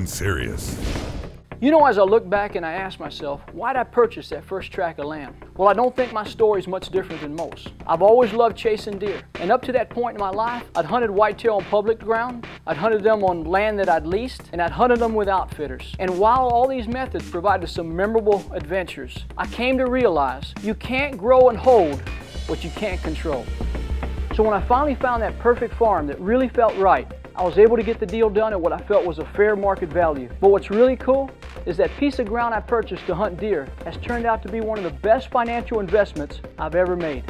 getting serious. You know, as I look back and I ask myself, why'd I purchase that first tract of land? Well, I don't think my story is much different than most. I've always loved chasing deer, and up to that point in my life, I'd hunted whitetail on public ground, I'd hunted them on land that I'd leased, and I'd hunted them with outfitters. And while all these methods provided some memorable adventures, I came to realize you can't grow and hold what you can't control. So when I finally found that perfect farm that really felt right, I was able to get the deal done at what I felt was a fair market value. But what's really cool is that piece of ground I purchased to hunt deer has turned out to be one of the best financial investments I've ever made.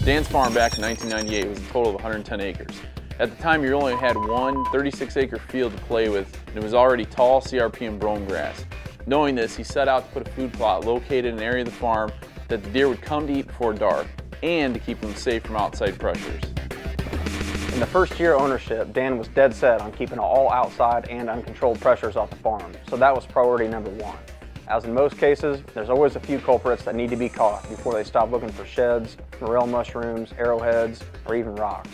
Dan's farm back in 1998 was a total of 110 acres. At the time, you only had one 36-acre field to play with, and it was already tall CRP and brome grass. Knowing this, he set out to put a food plot located in an area of the farm that the deer would come to eat before dark, and to keep them safe from outside pressures. In the first year of ownership, Dan was dead set on keeping all outside and uncontrolled pressures off the farm, so that was priority number one. As in most cases, there's always a few culprits that need to be caught before they stop looking for sheds, morel mushrooms, arrowheads, or even rocks.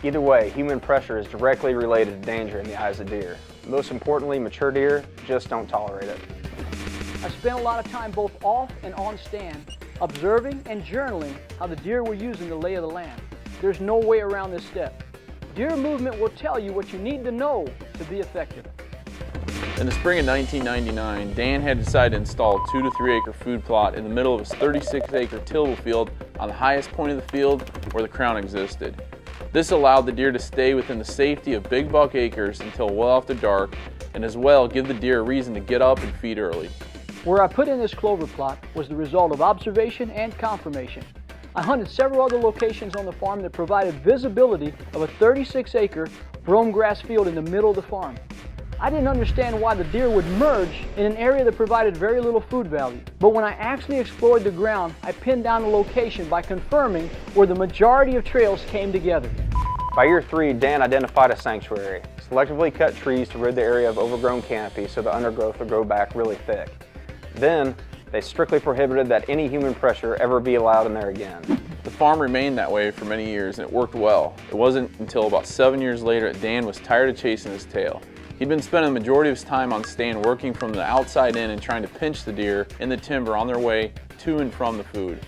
Either way, human pressure is directly related to danger in the eyes of deer. Most importantly, mature deer just don't tolerate it. I spent a lot of time both off and on stand, observing and journaling how the deer were using the lay of the land. There's no way around this step. Deer movement will tell you what you need to know to be effective. In the spring of 1999, Dan had decided to install a 2 to 3 acre food plot in the middle of his 36-acre tillable field on the highest point of the field where the crown existed. This allowed the deer to stay within the safety of big buck acres until well after dark, and as well give the deer a reason to get up and feed early. Where I put in this clover plot was the result of observation and confirmation. I hunted several other locations on the farm that provided visibility of a 36-acre brome grass field in the middle of the farm. I didn't understand why the deer would merge in an area that provided very little food value. But when I actually explored the ground, I pinned down the location by confirming where the majority of trails came together. By year 3, Dan identified a sanctuary, selectively cut trees to rid the area of overgrown canopy so the undergrowth would grow back really thick. Then, they strictly prohibited that any human pressure ever be allowed in there again. The farm remained that way for many years, and it worked well. It wasn't until about 7 years later that Dan was tired of chasing his tail. He'd been spending the majority of his time on stand working from the outside in and trying to pinch the deer in the timber on their way to and from the food.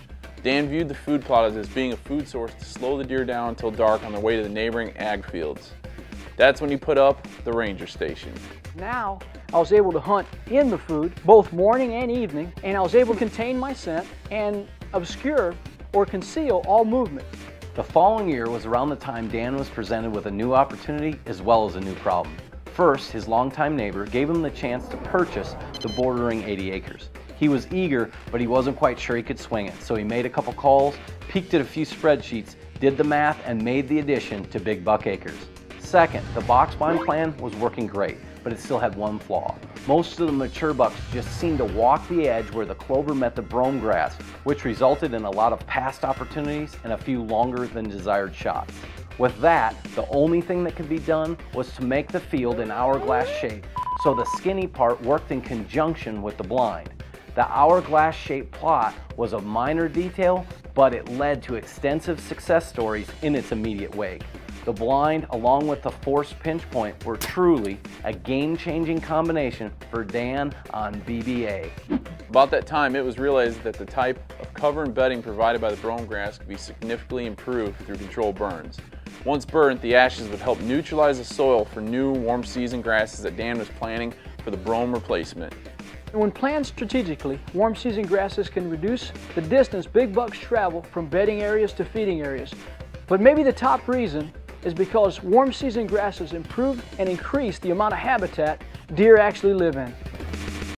Dan viewed the food plot as being a food source to slow the deer down until dark on their way to the neighboring ag fields. That's when he put up the ranger station. Now, I was able to hunt in the food, both morning and evening, and I was able to contain my scent and obscure or conceal all movement. The following year was around the time Dan was presented with a new opportunity as well as a new problem. First, his longtime neighbor gave him the chance to purchase the bordering 80 acres. He was eager, but he wasn't quite sure he could swing it, so he made a couple calls, peeked at a few spreadsheets, did the math, and made the addition to big buck acres. Second, the box blind plan was working great, but it still had one flaw. Most of the mature bucks just seemed to walk the edge where the clover met the brome grass, which resulted in a lot of passed opportunities and a few longer than desired shots. With that, the only thing that could be done was to make the field an hourglass shape, so the skinny part worked in conjunction with the blind. The hourglass shaped plot was a minor detail, but it led to extensive success stories in its immediate wake. The blind, along with the forced pinch point, were truly a game-changing combination for Dan on BBA. About that time, it was realized that the type of cover and bedding provided by the brome grass could be significantly improved through controlled burns. Once burnt, the ashes would help neutralize the soil for new warm season grasses that Dan was planting for the brome replacement. When planned strategically, warm season grasses can reduce the distance big bucks travel from bedding areas to feeding areas. But maybe the top reason is because warm season grasses improve and increase the amount of habitat deer actually live in.